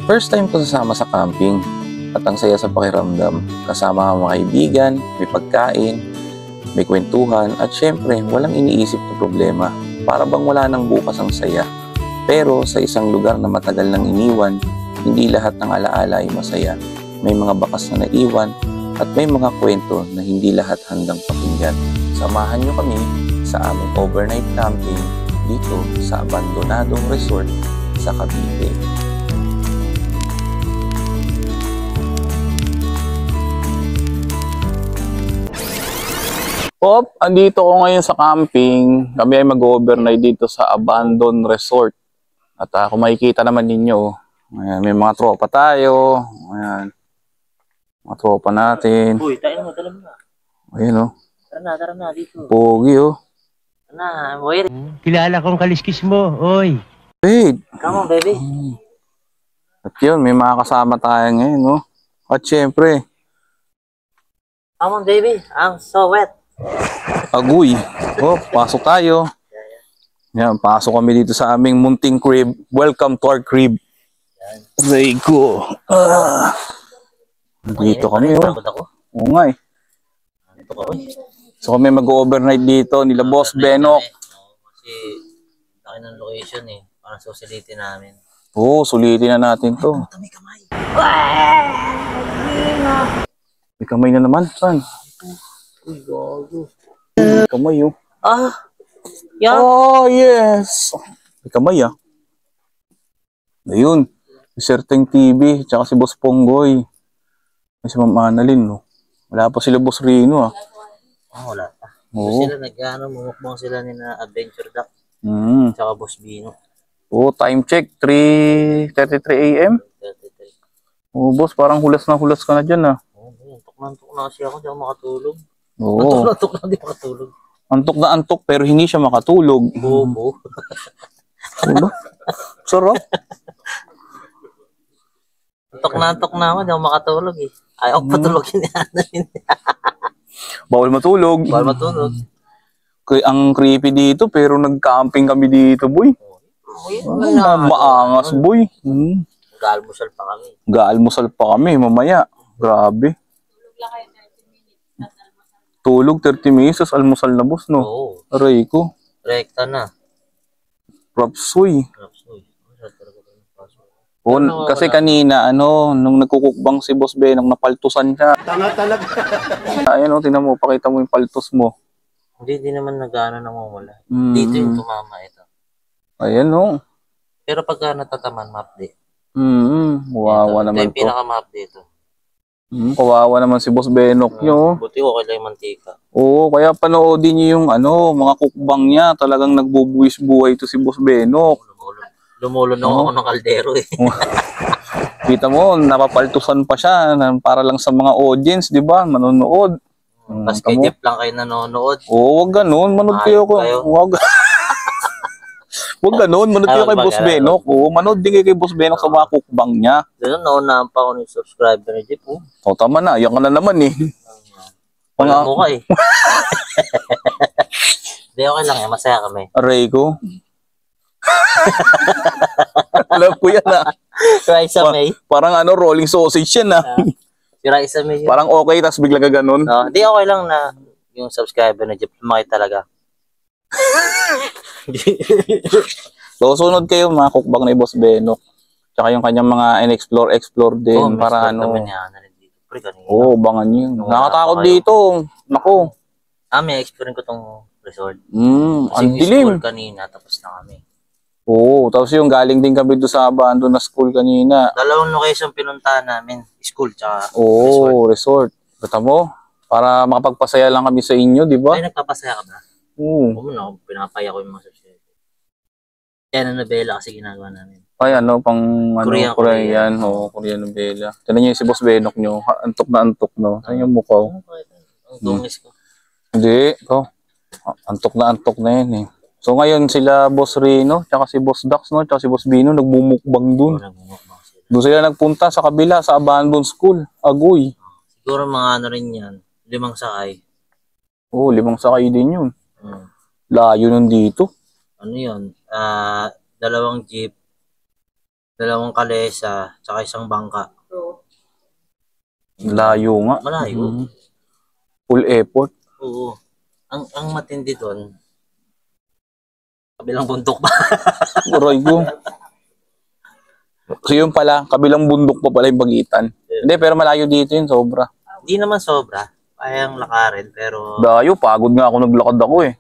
First time ko sasama sa camping at ang saya sa pakiramdam. Kasama ang mga kaibigan, may pagkain, may kwentuhan at syempre walang iniisip na problema. Para bang wala nang bukas ang saya. Pero sa isang lugar na matagal nang iniwan, hindi lahat ng alaala ay masaya. May mga bakas na naiwan at may mga kwento na hindi lahat handang pakinggan. Samahan nyo kami sa aming overnight camping dito sa abandonadong resort sa Cavite. Pop, andito ko ngayon sa camping. Kami ay mag-overnight dito sa abandoned resort. At kung makikita naman ninyo, ayan, may mga tropa tayo. Ayan, mga tropa natin. Uy, tayo mo, tala mo na. Ayan o. Tara na, dito. Pogi o. Tara na, wait. Kilala kong kaliskis mo, oy. Wait. Come on, baby. At yun, may mga kasama tayo ngayon, no? At syempre, Come on, baby. I'm so wet. agoy. Oh, pasok tayo. Yan, pasok kami dito sa aming munting crib. Welcome to our crib. Reiko. Dito kami, oh. Pagod ako. Oo nga eh. Dito ka, uy. So kami mag-overnight dito, nila Boss Benok. Kasi, laki ng location eh. Parang susiliti namin. Oo, sulitin na natin to. May kamay. May kamay na naman, son. Uy, gago. May kamay, oh. Yeah. Oh, yes. May kamay, ah. Ayun. Si Serteng TV, tsaka si Boss Ponggoy. May si Ma'am Annalyn, no. Wala pa sila Boss Rino, ah. Wala pa. Oo. Sila mumukbang sila ni na Adventure Duck. Tsaka Boss Bino. Oo, time check, 3:33 AM. 33. Oo, boss, parang hulas na hulas ka na dyan, ah. Antok na kasi ako, di ako makatulog. Oo. Antok na, di makatulog. Antok na antok, pero hindi siya makatulog. Bobo. Ano? Sarap. Antok na ako, di ako makatulog eh. Ayaw ko patulogin ni Annalyn. Bawal matulog. Bawal matulog. Ang creepy dito, pero nag-camping kami dito, boy. Maangas, boy. Gaalmusal pa kami. Gaalmusal pa kami, mamaya. Grabe. Tulog 30 minutes, almusal na, boss, no? Oo. Aray ko. Rekta na. Rapsoy. Ano, Kasi kanina, nung nagkukukbang si Boss Benong, napaltusan siya. Tanga talaga. Ayan, tingnan mo, pakita mo yung paltos mo. Hindi naman nag-ano namumula. Dito yung tumama ito. Ayan, no. Pero pagka natataman, ma-update. Wawa naman ito yung pinaka-map dito. Kawawa naman si Boss Benok nyo. Buti ko kailangan yung mantika. Oo, kaya panoodin nyo yung mga kukbang niya. Talagang nagbubuwis buhay to si Boss Benok. Lumulunok ako ng kaldero eh. Kita mo, napapaltusan pa siya para lang sa mga audience, di ba? Manonood. Tapos kay Jeff lang kayo nanonood. Oo, wag ganun. Manood kayo ko. Wag ganun. Manood kayo kay Boss Benok. Oo, manood din kayo kay Boss Benok sa mga kukbang niya. Doon, naunahan pa ako ng subscriber ni Jeff. O, tama na. Yan ka na naman eh. Wala mo ka eh. Hindi, okay lang eh. Masaya kami. Aray ko. Alam ko yan ah. Raisa May. Parang rolling sausage yan ah. Si Raisa May. Parang okay, tapos bigla ka ganun. Hindi, okay lang na yung subscriber ni Jeff. Lumaki talaga. So, sunod kayo mga kukbang ni Boss Benok. Tsaka yung kanyang mga explore din. Para Oo, bangan yun. Nakatakot dito. Nako. May experience ko tong resort. Ang Kasi dilim. school kanina, tapos na kami. Oo, tapos yung galing din kami doon sa abandon na school kanina. Dalawang location pinuntahan namin. School tsaka resort. Bata mo, para makapagpasaya lang kami sa inyo, di ba? Ay, nagpapasaya ka ba? Oo. Oo, pinapaya ko yung mga subscriber. Yan ang nobela kasi ginagawa namin. Ay, pang Korean. Oo, Korean novela. Tignan niyo si Boss Benok nyo. Antok na antok, no? Saan yung mukha? Ang tungis ko. Hindi, ito. Antok na yan eh. So ngayon sila Boss Rino, tsaka si Boss Dax, no? Tsaka si Boss Bino, nagbumukbang dun. Doon sila nagpunta sa kabila, sa abandoned school. Agoy. Siguro mga rin yan. 5 sakay. Oo, 5 sakay din yun. Layo nun dito. Ano yun? 2 jeep, 2 kalesa, tsaka isang bangka. Layo nga. Malayo. Full effort. Oo. Ang matindi doon, kabilang bundok pa. Aray ko. So yun pala, kabilang bundok pa pala yung pagitan. Hindi, pero malayo dito yun, sobra. Hindi naman sobra. Kayang lakarin, pero Layo, pagod nga ako, naglakad ako eh.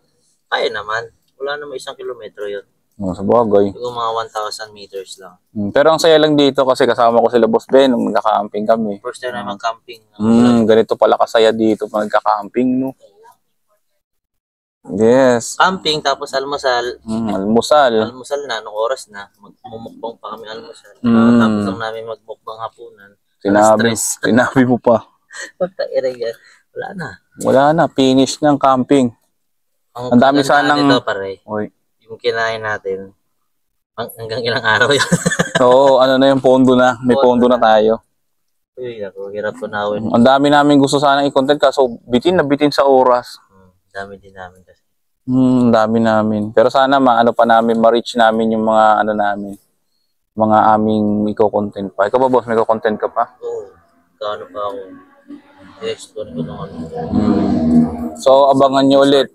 kaya naman. Wala naman 1 kilometro yun. Sa bagay. Siguro mga 1,000 meters lang. Pero ang saya lang dito kasi kasama ko sila Boss Ben nung nagka-camping kami. First time na mag-camping. Ganito pala kasaya dito pag nagka-camping, no? Yes. Camping, tapos almusal. Almusal. Almusal na, anong oras na. Magmumukbang pa kami almusal. Tapos lang namin magmukbang hapunan. Sinabi mo pa. Wala na. Wala na, finish ng camping. Ang dami sanang... Ito, pare. Oy. Yung kinain natin, hanggang ilang araw yun. Oo, ano na yung pondo na. May pondo na tayo. Uy, ako, hirap ko nawin. Ang dami namin gusto sana i-content kaso bitin na bitin sa oras. Dami din namin kasi. Dami namin. Pero sana maano pa namin, ma-reach namin yung mga ano namin. Mga aming i-content pa. Ikaw ba, boss? May content ka pa? Oo. Kaano pa ako. I-explore ko ng ano. So, abangan nyo ulit.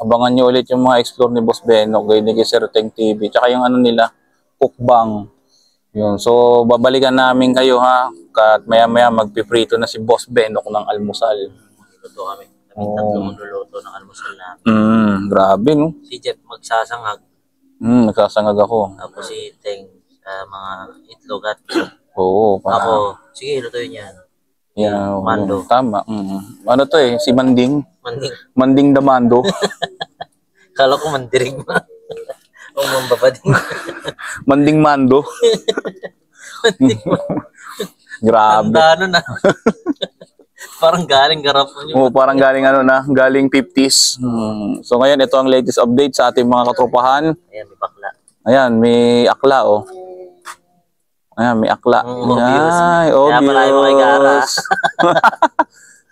Abangan nyo ulit yung mga explore ni Boss Benok, ni Sir Teng TV, tsaka yung ano nila, cookbang. Yun. So, babalikan namin kayo ha. At maya-maya magpiprito na si Boss Benok ng almusal. Luto kami. Kami tatlo magluluto ng almusal namin. Grabe, no? Si Jeff magsasangag. Nagsasangag ako. Tapos si Teng sa mga itlog at Oo. ako, sige, lutuin yan. Yeah, Mando. Tama. Ano to eh? Si Manding. Manding the Mando. Kala ko mandiring ma. O mambapading. Manding Mando. Grabe. Ano na. Parang galing garap mo yun. Oo, parang galing ano na, galing 50s. So ngayon, ito ang latest update sa ating mga katropahan. Ayan, may bakla. Ayan, may akla oh. Ayan, may akla. Obvious. Ay, Kaya pala yung mga igara.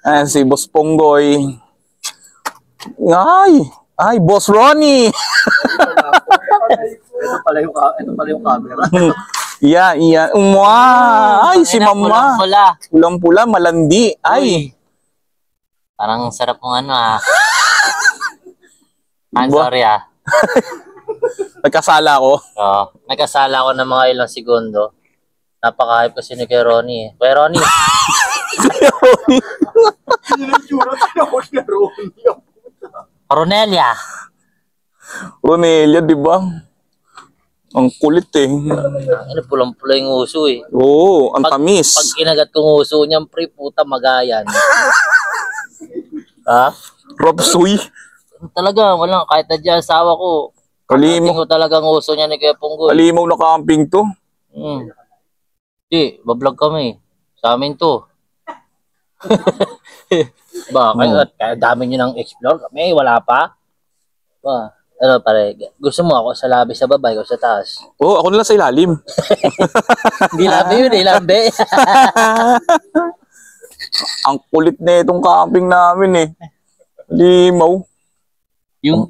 Ayan, si Boss Ponggoy. Ay, Boss Ronnie. Ito pala yung camera. Iya. Ay, si Mama. Pulang-pula. Pulang-pula, malandi. Ay. Parang sarap ng ano ah. I'm sorry ah. Nagkasala ko. Oo. Nagkasala ko ng mga ilang segundo. Napaka-hype kasi ni Kuya Ronnie. Kuya Ronnie. Ronelia. Ronelia, di ba? Ang kulit eh. Ano, pulang-pula yung uso eh. Oo, ang tamis. Pag kinagat kong uso niyang pre, puta magayan. Ha? Robsoy. Talaga, walang kahit na dyan asawa ko. Kalimaw. Ko talagang uso niya ni Kuya Punggoy. Kalimaw na camping to. Di, bablog kami. Sa amin to. Kaya dami nyo ng explore kami, wala pa. Ano pare, gusto mo ako sa labi sa baba, ikaw sa taas? Oo, ako na lang sa ilalim. Hindi labi yun eh, lambe. Ang kulit na itong camping namin eh. Limaw.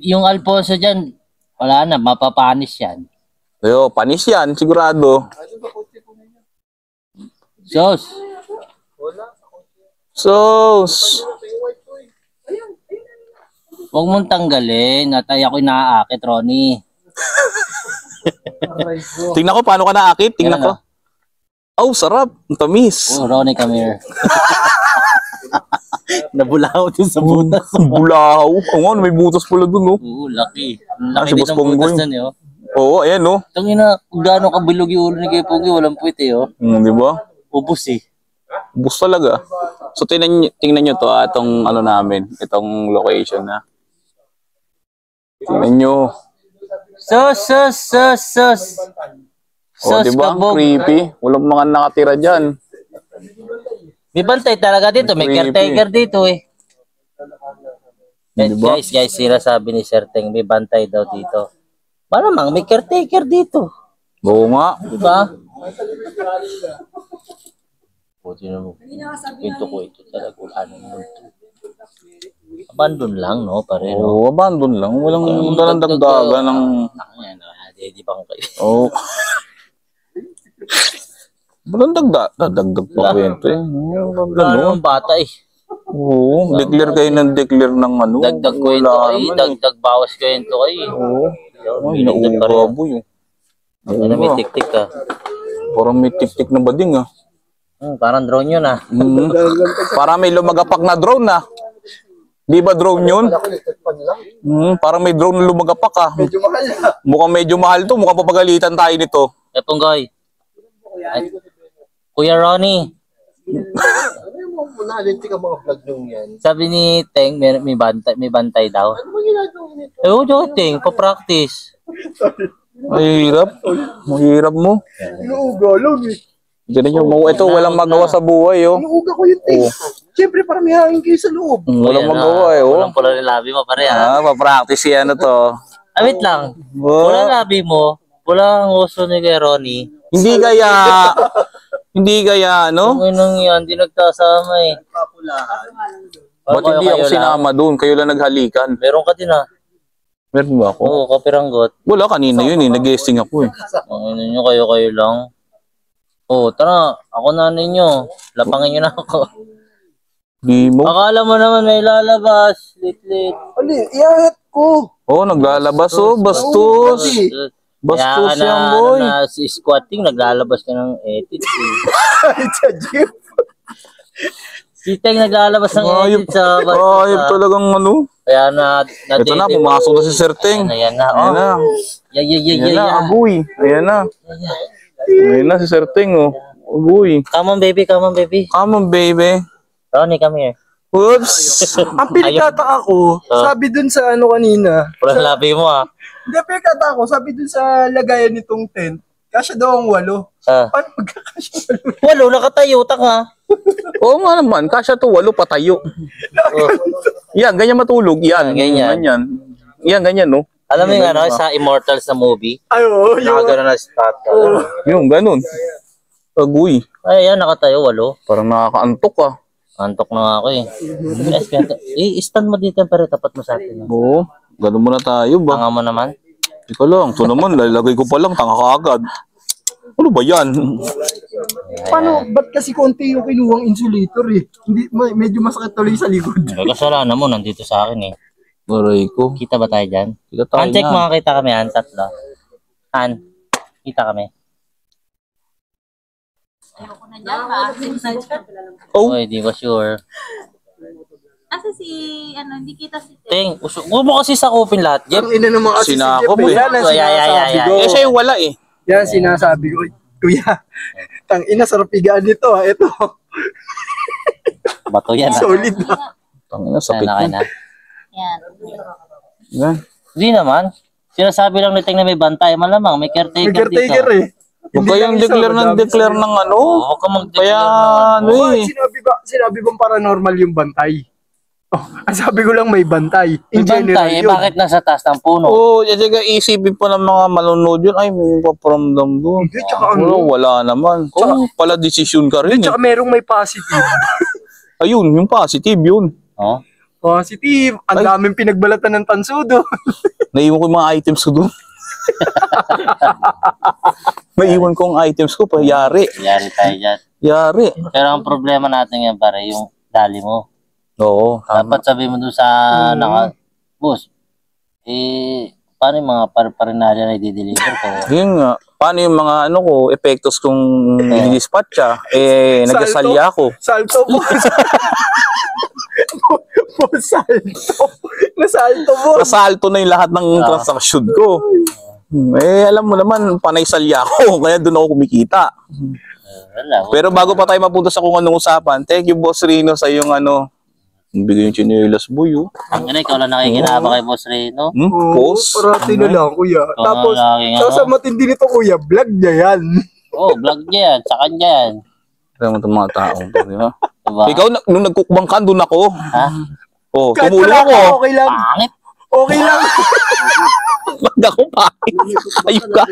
Yung Alfonso dyan, wala na, mapapanis yan. Ayo, panis yan, sigurado. Sos. Huwag mong tanggalin, at ay ako'y naaakit, Ronnie. Tingnan ko, paano ka naakit? Tingnan ko. Oh, sarap. Ang tamis. Oh, Ronnie, come here. Nabulaw din sa butas. Bulaw. Oo, may butas pala dun, no? Oo, laki. Si Laki din Boss ang butas Ponggoy. dun, eh. Oo, ayan, no? Tangina, kung gaano kabilog yung ulo ni Kuya Punggoy, walang puwit, eh, oh. Di ba? Ubus, eh. Bus talaga. So, tingnan nyo to, itong ano namin, itong location na. Tingnan nyo. Sus. O, di ba? Ang creepy. Walang mga nakatira dyan. May bantay talaga dito. May Creepy. caretaker dito eh. Diba? Guys, sinasabi ni Sir Teng, may bantay daw dito. Malamang may caretaker dito. Oo nga. Diba? Buti na mo. Pinto ko ito talaga. Anong multo. Abandon lang, no? Pare, no? Oo, abandon lang. Walang dagdagan ng... Ayan, di ba kayo? Oo. Walang dagdag pa kwento eh. Wala namang bata eh. Oo, declare kayo ng declare ng ano. Dagdag kwento Wala kayo, naman eh. dagdag bawas kwento kayo. Oo. Ay, Dagdag pa rin. nauugaboy eh. Ano, may tik-tik ka. Parang may tik-tik na bading ah. Parang drone yun ah. Parang may lumagapak na drone ah. Di ba drone yun? Parang may drone na lumagapak ah. Medyo mahal na. Mukhang medyo mahal to. Mukhang papagalitan tayo nito. Eh, Punggoy. Ay, Kuya Ronnie, Ano mo muna, linti ka mga vlog nung yan. sabi ni Teng, may bantay daw. Ano mo ginagawa nito? Eh, oh, Teng, pa-practice. Mahirap. Mahirap mo. Inuuga lang eh. Ganun yung ito, walang magawa sa buhay oh. Inuuga ko yung ting. Siyempre, parang may hangin kayo sa loob. Walang Ayan, magawa eh oh. Walang pula ni labi mo, pare ha. Pa-practice yan to. Ah, wait lang. Pula labi mo, pula ang uso ni Kuya Ronnie. Hindi kaya ano? Kung inong yan, di nagkasama eh. Ba't hindi ako sinama doon? Kayo lang naghalikan. Meron ka din ah. Meron ba ako? Oo, kapiranggot. Wala, kanina yun eh. Nag-guesting ako eh. Ang ino nyo, kayo lang. Oo, tara. Ako na ninyo. Lapangin nyo na ako. Di mo? Akala mo naman may lalabas. Lit-lit. Ali, iangat ko. Oh, naglalabas oh. Bastos. Bastos Kaya yan boy. na si squatting, naglalabas ka ng edit. Ay, sa jeep. Si Teng naglalabas ng edit sa Ayop talagang ano. Kaya na Ito na, pumasok na si Sir Teng. Ayan na. Ayan na. Ayan na, agoy. Ayan na. Ayan na si Sir Teng oh. Agoy. Come on baby, come on baby. Come on baby. Ronnie, come here. Oops. Ang pinagtataka ko, sabi dun sa ano kanina. Pulang labi mo ah. Hindi, pinagtataka ko, sabi dun sa lagayan nitong tent, kasya daw ang 8. Paano magkakasya 8? Walo, nakatayo, taka. Oo nga naman, kasya to, 8 patayo. Yan, ganyan matulog. Yan, Ganyan. ganyan. Yan, ganyan no. Alam mo yung ano, sa Immortals na movie? Ay, oo, yung... Nakagano na spot. Yung, ganun. Agoy. Ay, yan, nakatayo, 8. Parang nakakaantok ah. Antok na nga ako eh. Stand mo dito, pero tapat mo sa akin. Oo, ganun muna tayo ba? Tanga mo naman. Ika lang, ito naman, lalagay ko pa lang, tanga ka agad. Ano ba yan? Paano, ba't kasi konti yung kinuhang insulator eh? Hindi, medyo masakit tuloy sa likod. Kasalanan mo, nandito sa akin eh. Aray ko. Kita ba tayo dyan? Kita tayo Han, check na. mo, kita kami, Han, tatlo. Han, kita kami. Ayoko na dyan, ma-accident ka. Oh, Oy, di ba sure? Kasi si, hindi kita si Teng, huwag mo kasi sakupin lahat, Jeff. Ang ina naman kasi Sinakop si Jeff, eh. yan ang sinasabi ko. eh siya yung wala eh. Yan sinasabi ko. Kuya, tang ina, sarap higaan nito ha. Ito, Bato yan, ha? solid na. Tangina, sakit Kaya na. na. Yan. Yan. Hindi naman. Sinasabi lang ni Teng na may bantay. Malamang, may caretaker, May caretaker dito. eh. Huwag kayong lang isa, declare madami declare ng ano. Huwag ka mag-declare Kaya ng ano eh. Sinabi bang paranormal yung bantay? Oh, ang sabi ko lang may bantay. May In general bantay, eh yun. bakit nasa taas ng puno? Oo, isipin po ng mga manonood yun, ay may paparamdam doon. Hindi, tsaka ano? Wala naman. Kung pala desisyon ka rin eh. Tsaka merong may positive. Ayun, yung positive yun. Oh? Positive. Ang Ay. daming pinagbalatan ng tansudo. Naiwan ko yung mga items ko doon. Naiwan ko ang items ko, pa yari. Yari tayo dyan. Yari. Pero ang problema natin yan, pare, yung dali mo. Oo. Dapat sabi mo doon sa boss, paano yung mga parinarya na i-deliver ko? Yun nga. Paano yung mga ano ko, epektos kung i-dispatcha? Nagasalya ako. Salto po. Salto. Nasalto mo. Kasalto na yung lahat ng transaksyon ko. Alam mo naman, panay salya ko. Kaya doon ako kumikita. Wala. Pero bago pa tayo mapunta sa kung anong usapan, thank you Boss Rino sa yung ano, bigay yung chinelas boy oh. Ang ina, ikaw lang nakikinaba kay Boss Reno. Boss? Parati na lang, kuya. Ikaw Tapos, nga laging ano. sa matindi nito, kuya, vlog niya yan. Oh, vlog niya yan. Sa kanya yan. Kaya mo itong mga taong to, di ba? Diba? Ikaw, nung nagkukbang ka, doon ako. Ha? Oh, Kahit tumulong wala ako. ka, okay lang. Pangit. Okay lang. Wag ako pangit. Ayun ka.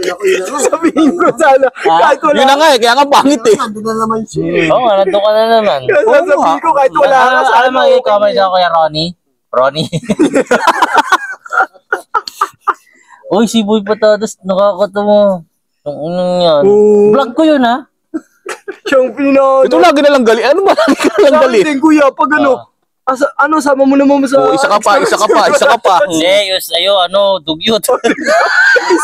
Sabihin ko sana. Kahit wala Yun na nga eh, kaya nga pangit eh. Nandun na naman siya. Oo, nandun ka na naman. Kaya sasabihin ko kahit wala ka sana. Alam mo, i-comment ako kay Ronnie. Ronnie. Uy, si Boy Patadas, nakakata mo. Anong yan? Oo. Vlog ko yun, ha? Siyang pinano. Ito lagi na lang galit. Ano ba lagi ka lang Sa akin galit? din, kuya, pag sama mo naman sa... Oh, isa ka pa. Hindi, yung sa'yo, dugyot.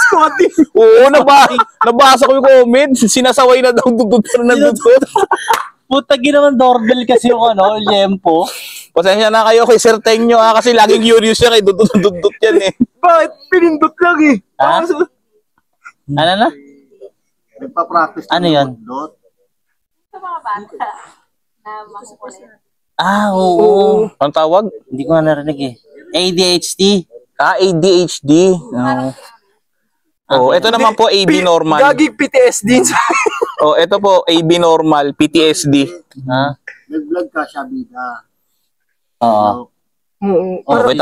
Scotty. Oo, nabasa ko yung comment. Sinasaway na daw dudod na dudod. Puta, ginawang doorbell kasi yung Liempo. Pasensya na kayo kay Sir Tenyo kasi laging curious siya kay dudod yan eh. Bakit? Pinindot lang eh. Ha? Ano na? Nagpa-practice. Ano yun? Sa mga bata na makukulit. Oo. Ang tawag? Hindi ko nga narinig eh. ADHD. ADHD. Oh, ito naman po AB normal. Gagig PTSD. Oh, ito po AB normal, PTSD. Ha? Nag-vlog ka siya, bida. Oo. Wait,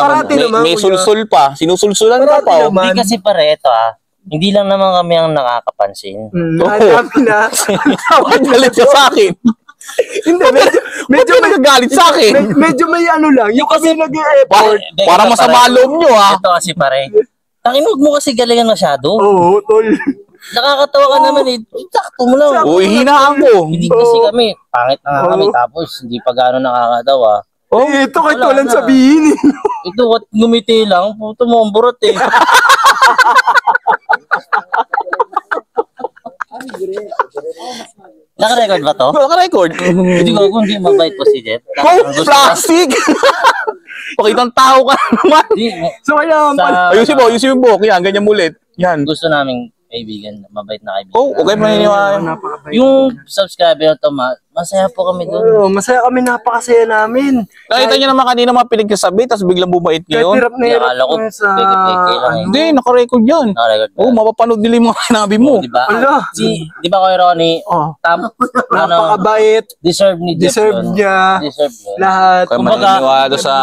may sulsul pa. Sinusulsulan ka pa. Hindi kasi pare, ito hindi lang naman kami ang nakakapansin. Dami na. Galit siya sa akin. Hindi, medyo nagagalit sa akin. Medyo may lang. Yung kasi nag-e-effort. Para masama loob nyo ha. Ito kasi pare. Tanginog mo kasi galingan masyado. Oo, tol. Nakakatawa ka naman eh. Sakto mo lang. Uy, hinaan mo. Hindi kasi kami. Pangit na nga kami. Tapos hindi pa gano'n nakakatawa. Ito kahit Wala walang na. sabihin eh. Ito, what ngumiti lang. Puto mo ang burot eh. Naka-record ba to? Naka-record. Hindi ko kung hindi mabait po si Jet. Oh, plastic! Pakitang tao ka naman. So kailangan pala. Ayusin mo. Yan, ganyan ulit. Yan. Gusto naming kaibigan, mabait na kaibigan. Oh, okay pa niniwala. Yung subscriber na to, masaya po kami doon. Oo, masaya kami, napakasaya namin. Nakita niyo naman kanina mga pinagkasabi, tapos biglang bumait Kahit ngayon. hirap na hirap Akala ko, na sa... peke-peke lang. Hindi, naka-record yan. Naka-record ba? Oh, mapapanood nila yung mga sinabi mo. Di ba? Ala. Di ba Kuya Ronnie? Napakabait. Deserve ni Jeff Deserve yun. niya. Deserve niya. Lahat. Kaya Kumbaga, maniniwala sa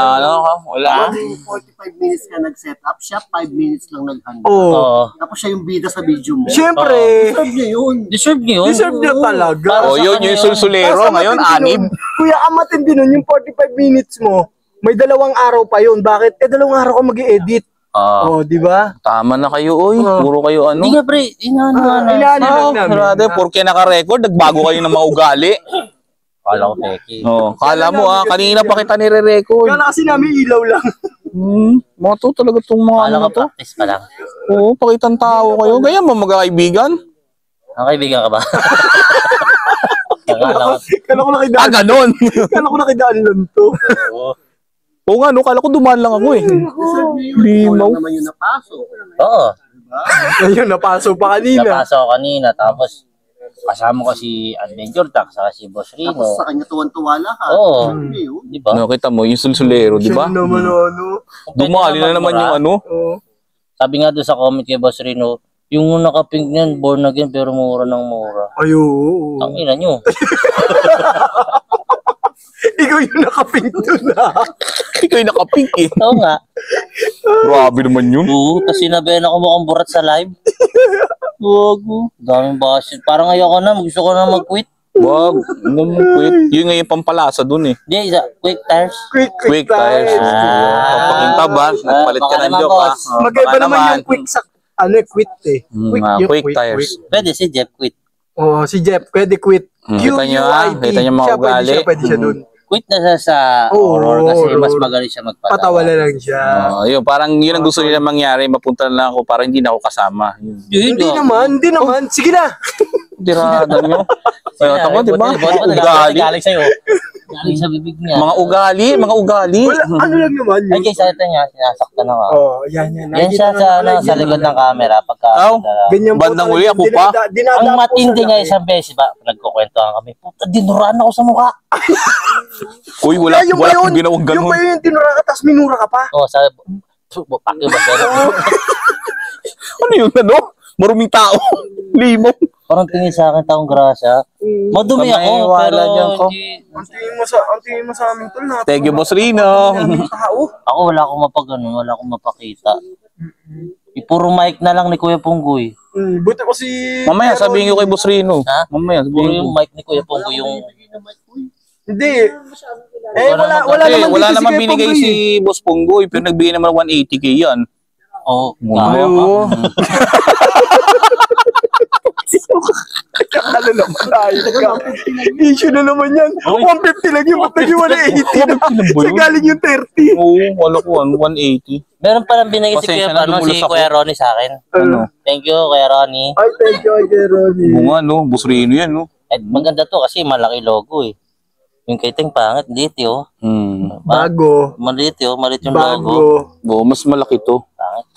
wala. 45 minutes ka nag-set up, siya 5 minutes lang nag-handle. Oo. Oo. Tapos siya yung bida sa video mo. Siyempre. Deserve niya yun. Deserve niya yun. Deserve niya talaga. Oh, yun yung sulsulero. Tapos ang Ngayon, matindi anib. nun, Kuya, ang matindi nun, yung 45 minutes mo, may 2 araw pa yun. Bakit? 2 araw ka mag-i-edit. Oh, di ba? Tama na kayo, oy. Puro kayo ano. Hindi nga pre, inaano Inaano lang namin. Brother, porque naka-record, nagbago kayo ng mga ugali. Kala ko peki. Oh, kala mo kanina pa kita nire-record. Kala kasi namin ilaw lang. Mga to talaga tong mga Kala ano ko na to. practice pa lang. Oo, pakitang tao kayo. Ganyan mo magkakaibigan. Ang kaibigan ka ba? Kala ko. Kala ko nakidaan. Ganon. Kala ko nakidaan lang to. Oo nga, no, kala ko dumaan lang ako eh. Deserve niya yun. Ikaw Limaw. lang naman yung napasok. Oo. Ayun, napaso pa kanina. Napasa ko kanina, tapos kasama ko si Adventure Tax, saka si Boss Tapos Rino. sa kanya tuwan-tuwa lahat. Oo. Deserve niya yun. Di ba? Ano, kita mo, yung sulsulero, di ba? Siya naman ano. Dumali na naman yung ano. Oo. Sabi nga doon sa comment kay Boss Rino, yung naka-pink niyan, born again, pero mura ng mura. Ayun. Ang ina nyo. Ikaw yung nakapink doon ha. Ikaw yung nakapink eh. Oo nga. Grabe naman yun. Oo, tapos sinabihan ako mukhang burat sa live. Wago. Daming basit. Parang ayoko na, gusto ko na mag-quit. Wag, quit. Yun nga yung pampalasa dun eh. Hindi, quick tires. Quick tires. Papakinta ba? Nagpalit ka ng joke ah. Magkaiba naman yung quick sa... quit eh. Yung Quick tires. Pwede si Jeff quit. Oh, si Jeff, pwede quit. Kita niyo kita niyo mga Siya, ugali. pwede siya doon. Quit na siya sa Oo, horror kasi horror. mas magaling siya magpatawa. Patawala lang siya. Yun, parang yun ang gusto nila mangyari. Mapunta na lang ako, parang hindi na ako kasama. Yun. Hindi naman. Sige na. Tirada nyo. Kaya ako, di ba? Ugali. Galing sa'yo. Galing sa bibig niya. Mga ugali. Wala, ano lang naman Ay, yun. kay salita niya, sinasaktan ako. Oh, yan. Yan siya sa likod ng camera. Pagka, Ganyan po Bandang talaga. huli, ako pa. ang matindi nga isang beses ba, nagkukwentuhan kami. Puta, dinuraan ako sa mukha. Uy, wala akong ginawang Yung ganun. pa yun yung tinura ka, tapos minura ka pa. Oo, sabi, pakyo ba sa'yo? Ano yun, ano? Maruming tao. Limong. Parang tingin sa akin taong grasya. Madumi Kamay, ako, wala pero dyan ko. hindi. Ang tingin mo sa amin tol na. Thank you, Boss Rino. Tao. Ako wala akong wala akong mapakita. Puro mic na lang ni Kuya Punggoy. Buti ko si... Mamaya, sabihin ko kay Boss Rino. Ha? Mamaya, Puro sabihin yung ko. mic ni Kuya Punggoy yung... Hindi. Wala Eh, naman wala dito naman Kuya binigay Punggoy. si Boss Punggoy, pero nagbigay naman 180k yan. Oo. Muna. Oo. Ano naman, ayos ka. Issue na naman yan. 150 lang yung ba't naging 180? Sa galing yung 30. Oo, wala ko, 180. Meron palang binigay si Pasensya Kuya, na, dumulos si ako. Kuya Ronnie sa akin. Ano? Thank you, Kuya Ronnie. Ay, thank you, Kuya Ronnie. Oo nga, no? Busrino yan, no? At maganda to kasi malaki logo eh. Yung kay Teng pangit, liit oh. Bago. Maliit yung logo. Bago. Oo, mas malaki to. Pangit.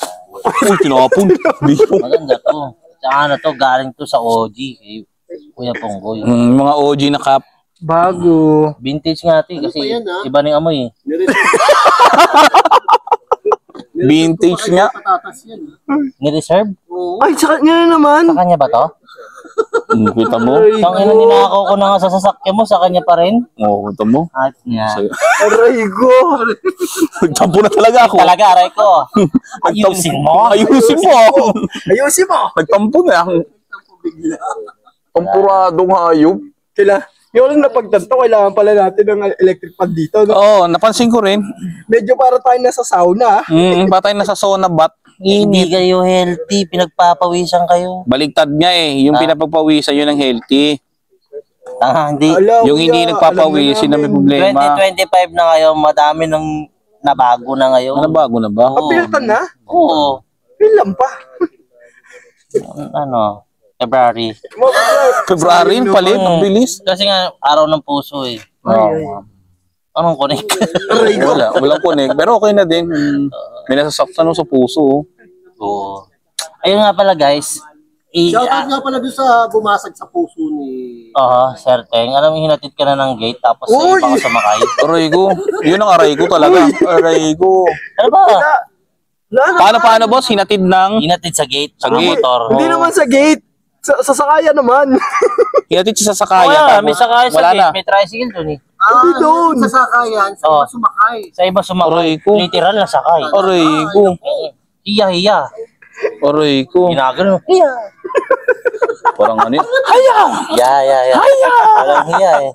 Uy, tinapon. Bipo. Maganda to. Tsaka ano to, galing to sa OG. Kay Kuya Ponggoy. Mga OG na cup. Bago. Vintage nga ito kasi iba na yung amoy eh. Vintage nga. Patatas yan. Ni-reserve? Ay, sa kanya na naman. Sa kanya ba to? Kita mo? Tang ina, ninakaw ko na nga sa sasakyan mo, sa kanya pa rin. Oo, kita mo? At niya. Aray ko. Nagtampo na talaga ako. Talaga, aray ko. Ayusin mo. Ayusin mo. Ayusin mo. Nagtampo na ako. Tampuradong hayop. Yung lang napagtanto, kailangan pala natin ng electric fan dito. No? Oo, napansin ko rin. Medyo para tayo nasa sauna. Patay na sa sauna bat. Hindi kayo healthy, pinagpapawisan kayo. Baligtad nga eh. Yung pinapagpawisan yun ang healthy. Hindi. Yung hindi nagpapawisin na may problema. 2025 na ngayon, madami nang nabago na ngayon. Nabago na ba? Kapilatan na? Oo. Ilan pa? Ano? February. February, palit. Ang bilis. Kasi nga, araw ng puso eh. Anong connect? Walang connect. Pero okay na din. May nasasaktan sa puso. Oo. Ayun nga pala guys. Shoutout nga pala doon sa bumasag sa puso ni... Sir Teng. Alam mo, hinatid ka na ng gate tapos sa iba ka sumakay. Aray ko. Yun ang aray ko talaga. Aray ko. Ano ba? Paano boss? Hinatid ng... Hinatid sa gate. Sa ng gate. motor. Hindi naman sa gate. Sa sakayan naman. Hinatid siya sa sakayan. Wala, tapos may sakay sa wala gate. na. May tricycle dun eh. Hindi doon. Sa sakayan, sa iba sumakay. Sa iba sumakay. Aray ko. Literal na sakay. Aray ko. Hiya. Aray ko. Ginagano. Hiya. Parang ano yun? Hiya. Walang hiya eh.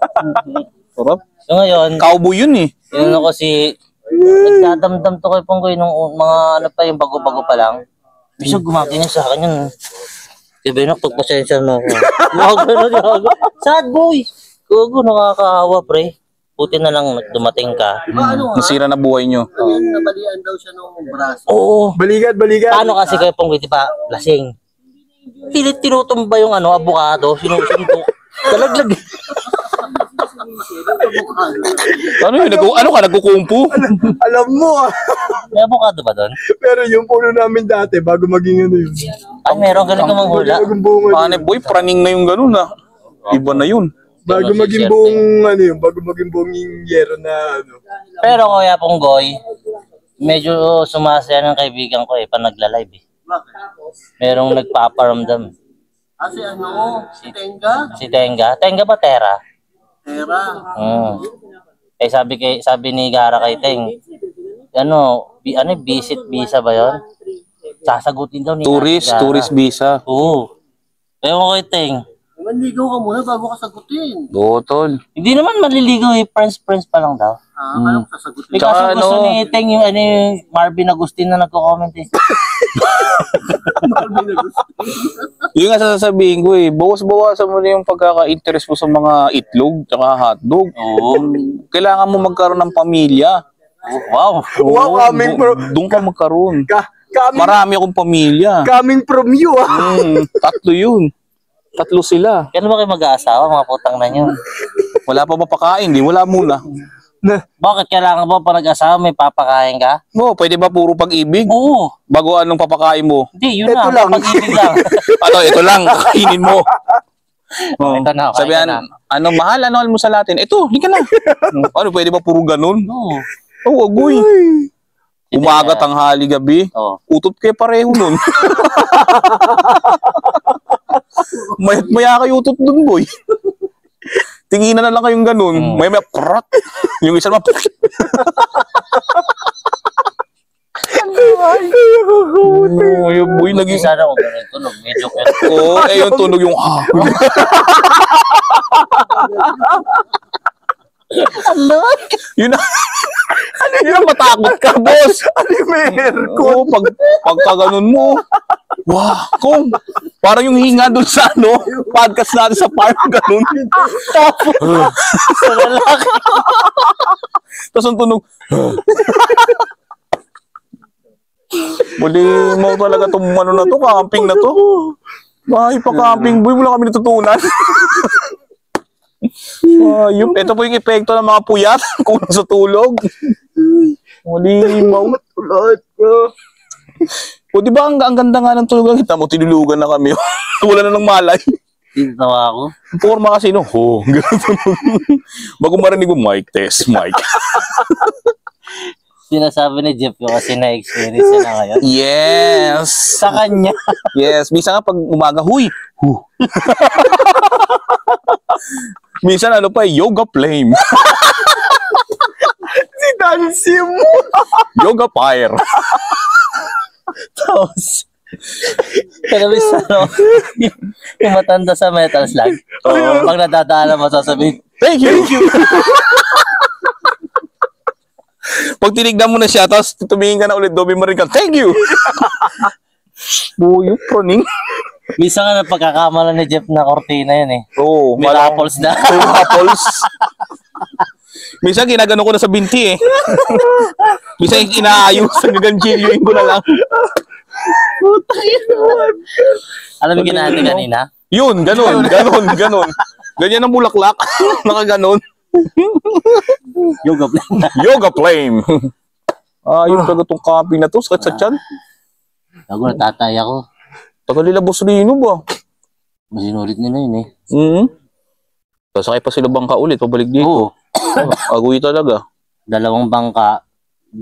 Sarap. So ngayon, Cowboy yun eh. yun ako si... Nagdadamdam to kay Ponggoy nung mga ano pa yung bago-bago pa lang. Bisa gumagano sa akin yun. Diba yun, pagpasensya mo ako. Sad boy. Gogo, nakakaawa pre. Buti na lang dumating ka. Diba ano Nasira na buhay nyo. nabalian daw siya ng braso. Oo. Balikat. Paano kasi kayo Ponggoy, di ba? Lasing. Pilit tinutumba yung ano, abukado. Sinusuntok. Talaglag. Ano yun? Ano ka? Nagkukumpu? Alam mo May abukado ba doon? Pero yung puno namin dati, bago maging ano yun. Ay, meron galing ka manghula. Bagong bunga. Paano boy? Praning na yung ganun ah. Iba na yun. Bago maging buong, ano yun, bago maging buong yung yero na, ano. Pero Kuya Ponggoy, medyo sumasaya ng kaibigan ko eh, pa nagla-live eh. Bakit? Merong nagpaparamdam. Kasi ano, si Tenga, Si Tenga. Tenga ba Tera? Tera. Eh sabi ni Gara kay Teng, visit visa ba 'yon? Sasagutin daw ni Tourist visa. Oo. Ewan ko kay Teng. Manligaw ka muna bago ka sagutin. Tol. Hindi naman maliligaw eh, friends pa lang daw. Kaya ko sasagutin. Ikaw Tsaka gusto ano- ni Teng yung Marvin Agustin na nagko-comment eh. Yung nga sasabihin ko eh, bawas-bawasan mo na yung pagkaka-interest mo sa mga itlog tsaka hotdog. Oo. Kailangan mo magkaroon ng pamilya. Wow. Wow, coming from, Doon ka magkaroon. coming, Marami akong pamilya. coming from you, Tatlo yun. Tatlo sila. Kano ba kayo mag-aasawa, mga putang na nyo? Wala pa mapakain, di wala muna. Bakit kailangan ba pa nag-asawa may papakain ka? Pwede ba puro pag-ibig? Oo. Bago anong papakain mo? Hindi, yun Ito na. lang. Pag-ibig lang. Ito lang, kakainin mo. Ito na, kain Sabihan, ka na. mahal, ano almusal natin? Ito, hindi ka na. Pwede ba puro ganun? Oo. Oo, agoy. Umaga, tanghali, gabi. Oo. Utot kayo pareho nun. Maya kayo utot nun, boy. Tinginan na lang kayong ganun. May prat. Yung isa naman, yung boy, naging... Sana kung ganun tunog, medyo Oo, yung tunog yung Yun na. Yun ang matakot ka, boss. Ano yung may aircon? Oo, pagka ganun mo. Wow, kung parang yung hinga dun sa podcast natin sa park, ganun. Tapos, Sa lalaki. tapos ang tunog. Muli mo talaga itong ano na to, camping na to. Bahay pa camping, boy, wala kami natutunan. Ito po yung epekto ng mga puyat kung sa tulog. Muli mo. Tulad ko. O di ba ang ganda nga ng tulog, kita mo, tinulugan na kami. Wala na ng malay. Tinatawa ako. Forma kasi no, bago marinig mo, mic test, mic. Sinasabi ni Jeff ko kasi na-experience niya na ngayon. Yes! Sa kanya. Yes, minsan nga pag umaga, huy! Minsan ano pa, yoga flame. Si Dancy mo. Yoga fire. Tapos, pero minsan, yung matanda sa metal slug, pag nadadaanan mo, sasabihin, Thank you! Pag tinignan mo na siya, tapos tumingin ka na ulit, dobi mo rin ka, thank you! Buyo, proning. minsan nga napagkakamala ni Jeff na kortina yun eh. Oo, May raffles na. Raffles. Minsan ginagano ko na sa binti eh. Minsan inaayos, nagaganchilyoin ko na lang. Alam mo ginagawa kanina? Yun, ganon. Ganyan ang bulaklak. Nakaganon. Yoga flame. Yoga flame. Yung talaga itong camping na to, sakit sa tiyan. Ako natatay ako. Tagalila Bosrino ba? Masinulit nila yun eh. Sasakay pa sila bangka ulit, pabalik dito. Agoy talaga. 2 bangka, 2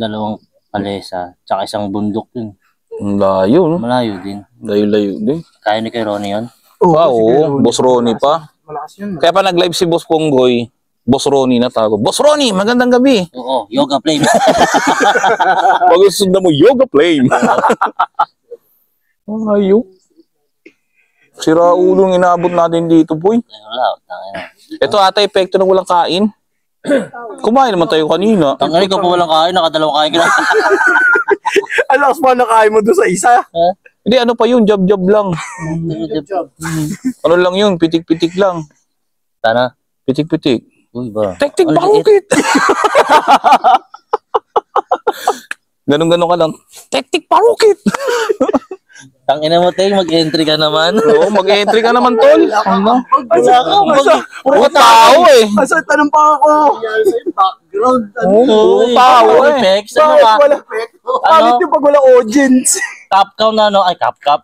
kalesa, tsaka isang bundok yun. Ang layo, no? Malayo din. Layo din. Kaya ni kay Ronnie yun? Oo, Boss Ronnie pa. Malakas yun. Kaya pa nag-live si Boss Ponggoy, Boss Ronnie na tago. Boss Ronnie, magandang gabi. Oo, yoga flame. Pag susundan mo, yoga flame. Ayok. Sira ulong inaabot natin dito, boy. Wala, tangina. Ito ata epekto ng walang kain. Kumain naman tayo kanina. Tangina ko pa walang kain, nakadalawang kain ka na. Ang lakas pa nakain mo doon sa isa. Hindi, ano pa yun? Jab-jab lang. Ano lang yun? Pitik-pitik lang. Sana? Pitik-pitik. Uy ba? Tektik Ang parukit. Ganon-ganon ka lang. Tektik parukit. Tangina mo, Teng, mag-entry ka naman. Oo, mag-entry ka naman, tol. Ano? Wala ka, Puro tao eh. Asa, tanong pa ako. Background. Puro tao eh. Effects, ano Bakit ka? wala? Bakit yung pag wala audience? Capcom na ano, ay CapCut,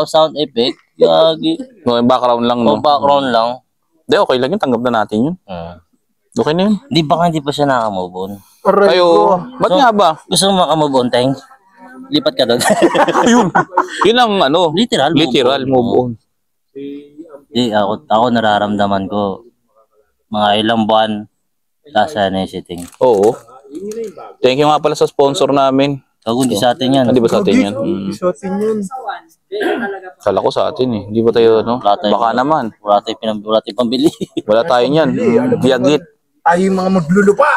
sound effect. Yagi. No, yung background lang, O no? background lang. Hindi, okay lang yun. Tanggap na natin yun. Okay na yun. Di ba hindi pa siya nakamove on? Kayo, ba't nga ba? Gusto mo makamove on, Teng? Lipat ka doon. Yun. Yun ang ano. Literal Move on. Di, ako nararamdaman ko mga ilang buwan nasa visiting. Oo. Thank you nga pala sa sponsor namin. Kung di sa atin yan. Hindi ba sa atin yan? Sa atin yun. Kala ko sa atin eh. Hindi ba tayo, no? Wala tayo. Baka naman. Wala tayong pambili. Wala tayo yan. Biyagit. Tayo yung mga maglulupa.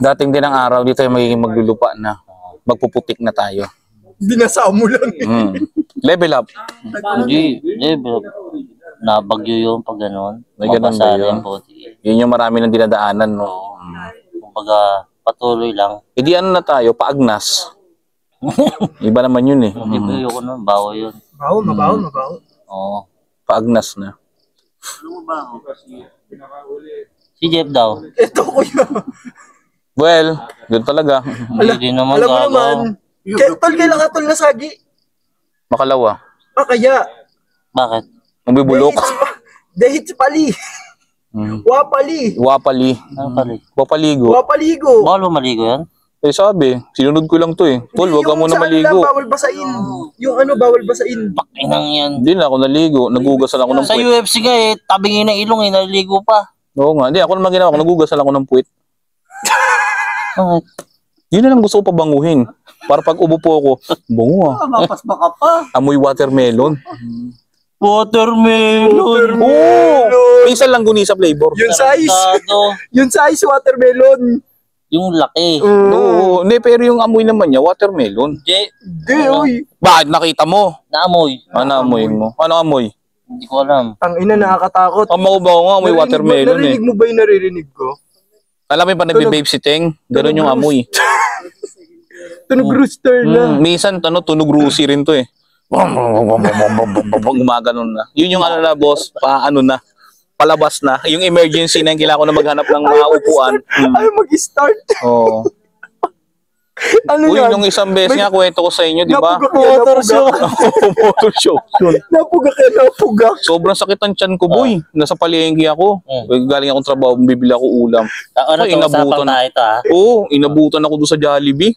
Dating din ang araw, di tayo magiging maglulupa na. Magpuputik na tayo. Binasa mo lang eh. Level up. Hindi, nabagyo yun pag gano'n. May ganun ba yun? Yun yung marami ng dinadaanan, no? Kumbaga, patuloy lang. Hindi ano na tayo, paagnas. Iba naman yun eh. Hindi ba yun na, bawo yun. Mabaho. Oo. Paagnas na. Si Jeff daw. Ito ko yun. Well, yun talaga. Hindi din naman Alam mo gago. naman. Tol, kailan ka tol na sagi? Makalawa. Kaya. Bakit? Mabibulok. Dahil si Pali. Wapali. Wapali. Ano pala? Wapaligo. Wapaligo. Bawal mo maligo yan? Eh sabi, sinunod ko lang to eh. Tol, wag ka muna Yung sa maligo. kanila, bawal basain. Yung ano, bawal basain. Inang yan. Hindi na ako naligo. Nagugasan ako ng Sa puwit. UFC nga eh, tabingin ng ilong eh, naliligo pa. Oo nga. Hindi, ako naman ginawa ko. Nagugasan ako ng puwit. Bakit? Yun na lang gusto ko pabanguhin. Para pag ubo po ako, bango ah. Mapasma ka pa. Amoy watermelon. Watermelon. Oo! Minsan lang guni sa flavor. Yung size. Tarantado. Yung size, watermelon. Yung laki. Oo, hindi, pero yung amoy naman niya, watermelon. Hindi, uy. Bakit nakita mo? Naamoy. Ano amoy mo? Ano amoy? Hindi ko alam. Ang ina, nakakatakot. Ang makubaw nga, amoy watermelon eh. Narinig mo ba yung naririnig ko? Alam mo yung pa nagbe-babe si Teng? Ganun yung amoy. Tunog rooster na. Minsan, tunog rusi rin to eh. Gumaganon na. Yun yung ano na, boss, paano na. Palabas na. Yung emergency na yung kailangan ko na maghanap ng mga upuan. Ay, mag-start. Oo. Ano Uy, yan? nung isang beses nga, kwento ko sa inyo, di ba? Motor show. Motor show. Napugak yan, napugak. Sobrang sakit ang tiyan ko, boy. Nasa palengke ako. Galing akong trabaho, bibili ako ulam. Ano Ay, to, usapang tayo ito ha? Oo, inabutan ako doon sa Jollibee.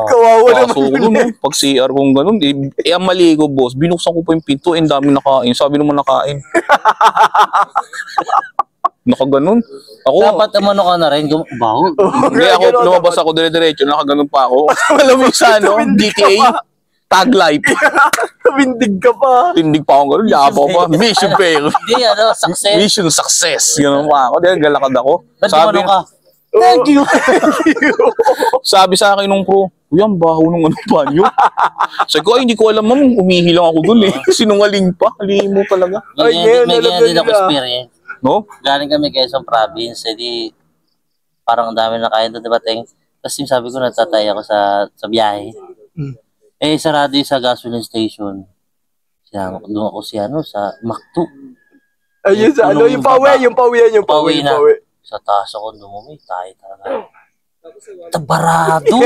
Kawawa Kaso ko naman. doon, pag CR kong ganun, ang mali ko, boss, binuksan ko po yung pinto, ang dami nakain. Sabi naman nakain. Nakaganon. Ako, Dapat umano ka na rin. Baho. hindi ako, lumabas ako dire-diretso, nakaganon pa ako. Alam mo yung sa ano, GTA, tag life. Kabindig ka pa. Tindig pa ako ganun, yabaw pa. Mission fail. Hindi, success. Mission success. Ganun pa ako. Dahil galakad ako. Ba't umano ka? Thank you. Sabi sa akin nung pro, uy, ang baho nung ano pa nyo. Sabi ko, ay, hindi ko alam, ma'am. Umihi lang ako dun eh. Sinungaling pa. Halimo talaga. Ay, May ngayon, ganyan din alam ako nila. experience. No? Galing kami Quezon Province, edi parang ang dami na kain doon, diba, Teng? Kasi sabi ko, natatay ako sa biyahe. Eh, sarado yung sa gasoline station. Doon ako sa Macdo. Ayun sa ano, yung pawi, yung pawi, yung pawi, Pauwi na. pawi. Sa taas ako dumumi, tayo talaga. Tabarado!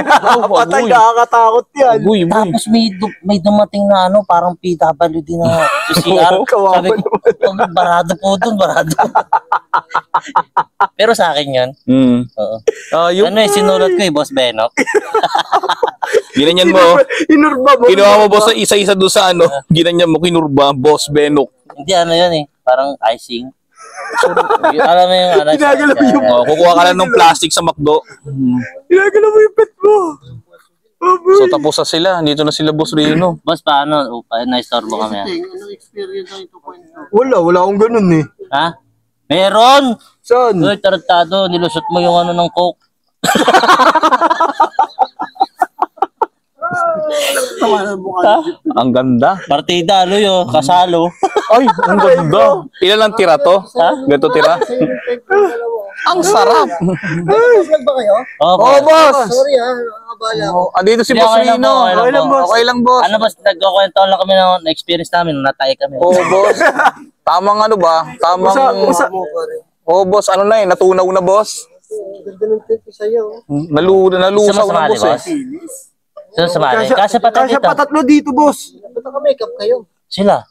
Patay, nakakatakot yan. Uy, uy. Tapos may dumating na parang PWD na CR. Kawawa Sabi ko, barado po doon, barado. Pero sa akin yun. Oo. Yung Ano sinulat ko Boss Benok. ginanyan mo. Inurba mo. Kinuha mo boss sa isa-isa doon sa ano. Ginanyan mo, kinurba, boss Benok. Hindi yun parang icing. Alam mo yung Ginagalaw yung- Oh, kukuha ka lang ng plastic sa McDo. Ginagalaw mo yung pet mo. So tapos na sila. Dito na sila, boss Rino. Boss, paano? Na-istorbo kami. Anong experience ang ito kwento? Wala akong ganun eh. Ha? Meron! Saan? Uy, tarantado, nilusot mo yung ng coke. Ang ganda. Partida, kasalo. Ay, ang ganda. Ilan lang tira to? Ha? Ganito tira? Ang sarap. Vlog ba kayo? Oh, boss. Sorry ha, nakabala ako. Andito si Hindi, Boss okay lang Rino. po, okay lang po. Okay lang, boss. Ano boss, nagkukwento lang kami ng experience namin nung natay kami. Oh, boss. Tamang ano ba? Tamang... Oh, boss. Ano na eh? Natunaw na, boss. Ganda ng trip sa'yo. Nalusaw na, boss eh. So, sumali. Kasi pata Kasya dito. patatlo dito, boss. Ba't naka-makeup kayo? Sila.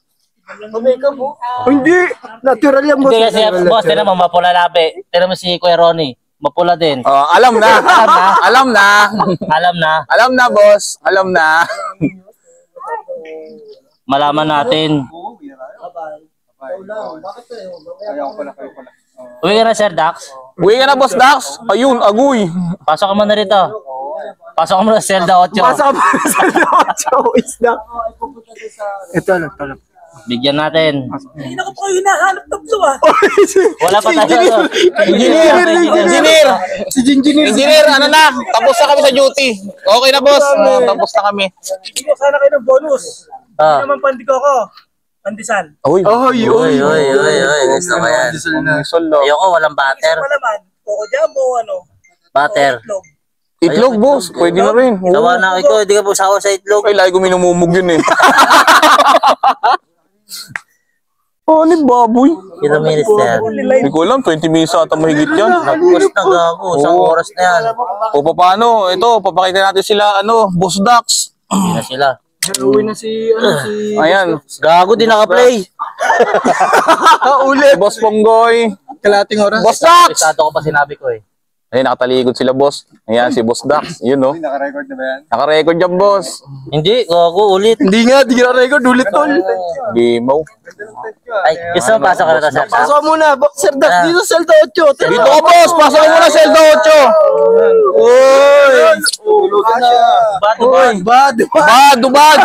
Naka-makeup mo? Hindi. Natural yan, boss. Hindi kasi, Natural, boss, natural. tinan mo, mapula labi. Tinan mo si Kuya Ronnie. Mapula din. Oh, alam na. Alam na. Alam na. Alam na, boss. Alam na. Malaman natin. Bakit kayo? Uwi ka na, Sir Dax. Uwi ka na, boss Dax. Ayun, agoy. Pasok ka muna rito. Pasok ka muna sa Zelda 8. Pasok ka pa sa Locho. Isla. Ito lang. Bigyan natin. Hindi na ko po hinahanap tatlo ah. Wala pa tayo. Engineer. Si Jinjinir. Engineer, ano na? Tapos na kami sa duty. Okay na, boss. Tapos na kami. Hindi ko sana kayo ng bonus. Ah. Hindi naman pandiko ko. Pandesal. Uy. Uy. Gusto ko yan. Solo. Ayoko, walang butter. Malaman. Coco Jumbo ano. Butter. Itlog. Itlog, boss. Pwede na rin. Oo. Sawa na ito, hindi ka po sawa sa itlog. Ay, lagi ko minumumog yun eh. Oh, ni baboy. Ilang minutes na yan? Hindi ko alam, 20 minutes ata mahigit yan. Nagpush na gago, isang Oo. oras na yan. O paano? Ito, papakita natin sila, Boss Dax. Hindi na sila. Uwi na si Ayan. Gago, di naka-play. Ulit. Boss Ponggoy. Kalating oras. Boss Dax! Pisado ko pa sinabi ko eh. Ay, nakatalikod sila, boss. Ayan, si Boss Dax. Yun, no? Naka-record na ba yan? Naka-record yan, boss. Hindi, gago ulit. Hindi nga, di ka record. Ulit tol. Gimaw. Ay, gusto mo pasok ka na sa Pasok muna, Boxer Dax. Dito sa Celta 8. Dito ka, boss. Pasok mo na, Celta 8. Uy! Uy! Bad. Bad! Bad!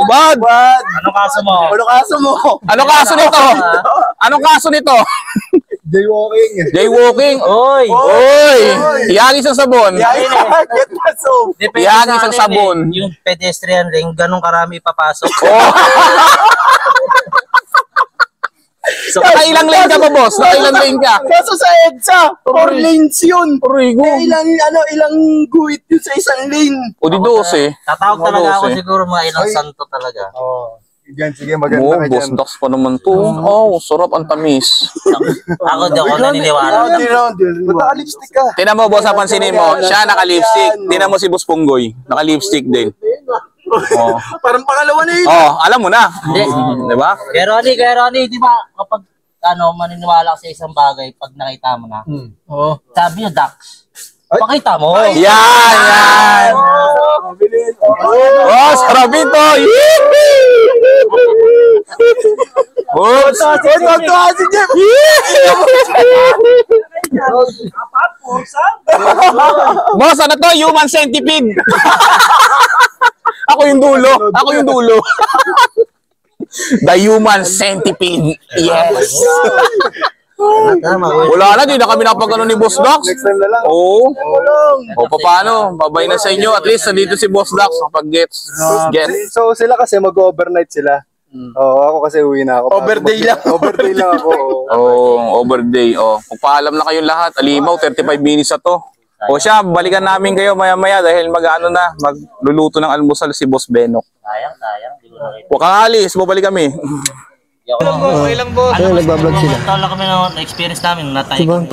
Bad. Bad! Anong kaso mo? Ano kaso mo? Anong kaso nito? Anong kaso nito? Jaywalking. Jaywalking? Oy! Oy! Ihagis ang sabon. Get na soap. Depende Ihagis sa ang atin sabon. eh. Yung pedestrian ring, ganun karami ipapasok. Oh. So, nakailang lane ka ba, boss? Nakailang lane ka? Kaso sa EDSA, 4 lanes yun. Origo. Ilang guhit yun sa isang lane. O di 12. Tatawag talaga ako 12. siguro mga ilang santo talaga. Oo. Yan, sige, Oh, maganda ka Boss dyan. Dax pa naman to. Oh, sarap ang tamis. Ako di ako naniniwala. Ba't naka-lipstick ka? Tinan mo, boss, pansinin mo. Siya naka-lipstick. Tinan mo si Boss Punggoy. Naka-lipstick din. Oh. Parang pangalawa na yun. Oh, alam mo na. Hindi. Di ba? Kaya Ronnie, di ba kapag maniniwala ka sa isang bagay pag nakita mo na. Oo. Sabi nyo, Dax. Pakita mo. Yan, yan. Oh, sarap ito. Oops. Si Jeff. Boss, ano to? Human centipede. Ako yung dulo. Ako yung dulo. The human centipede. Yes. Wala na, di na kami napagano ni Boss Dax. Next time na lang. Oo. O, paano? Babay na sa inyo. At least, nandito si Boss Dax. Kapag gets. So sila kasi mag-overnight sila. Oo, ako kasi uwi na ako. Overday lang. Overday lang ako. Oh, overday. Oh, pagpaalam na kayong lahat. Alimaw, 35 minutes na to. O siya, balikan namin kayo maya-maya dahil magluluto ng almusal si Boss Benok. Sayang. Di ko nakita. Huwag kang alis, babalik kami. Okay lang, boss. Ano, nagbablog sila. Tawala kami ng experience namin. Natay Diba?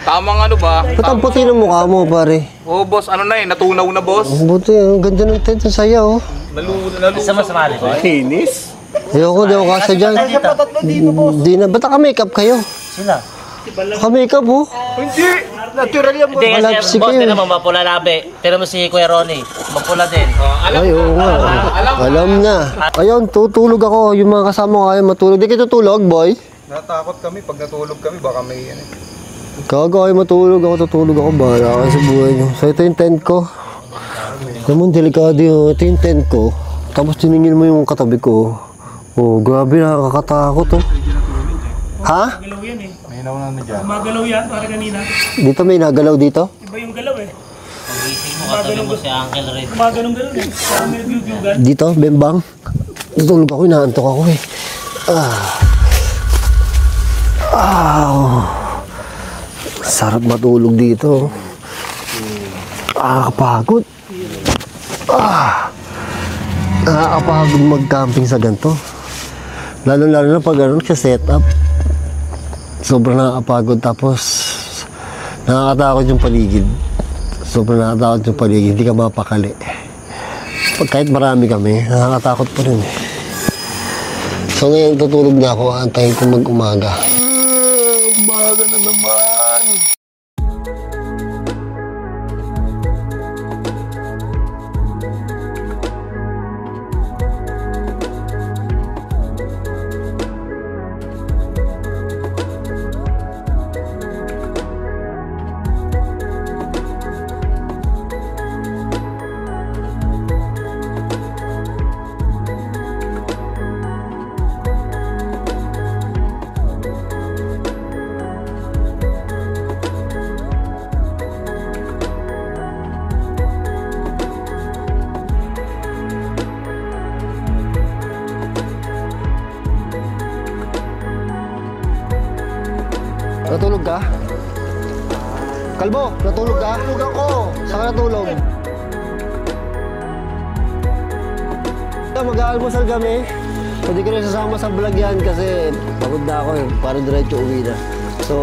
Tamang ano ba? Ba't ang puti ng mukha mo, pare? Oh, boss, ano na eh, natunaw na, boss. Ang buti, ang ganda ng tent, ang saya, oh. Isa masamali ko. Ayoko, di ako kasa dyan. Di na, ba't naka-makeup kayo? Sila. Naka-makeup, oh. Natural yan. Hindi kasi, Malapsik boss, yun. tinan mo, mapula labi. Tinan mo si Kuya Ronnie. Mapula din. Ay, oo nga. Alam na. Ayun, tutulog ako. Yung mga kasama ko ayaw matulog. Di kayo tutulog, boy? Natakot kami pag natulog kami, baka may ano. Gago ayaw matulog. Ako tutulog ako. Bahala kayo sa buhay nyo. So, ito yung tent ko. Alam mo, delikado yun. Ito yung tent ko. Tapos tiningin mo yung katabi ko. Oh, grabe, nakakatakot, oh. Ha? Galaw yan eh. May nauna na dyan. Magalaw yan, para kanina. Dito may nagalaw dito? Iba yung galaw eh. Pagising mo, katabi mo si Uncle Red. Gumaganong-ganon eh. Parang may nag-yugyugan. Dito, bembang. Tutulog ako, inaantok ako eh. Sarap matulog dito. Nakakapagod. Nakakapagod mag-camping sa ganito. Lalo-lalo na pag ano, sa setup. Sobrang nakakapagod. Tapos, nakakatakot yung paligid. Sobrang nakakatakot yung paligid. Hindi ka mapakali. Kahit marami kami, nakakatakot pa rin eh. So ngayon tutulog na ako, antayin ko mag-umaga. Umaga na naman. Natulog ka? Kalbo, natulog ka? Natulog ako. Saan ka natulog? Mag-aalmusal kami. Pwede ko rin sasama sa vlog yan kasi pagod na ako eh. Parang diretso uwi na. So,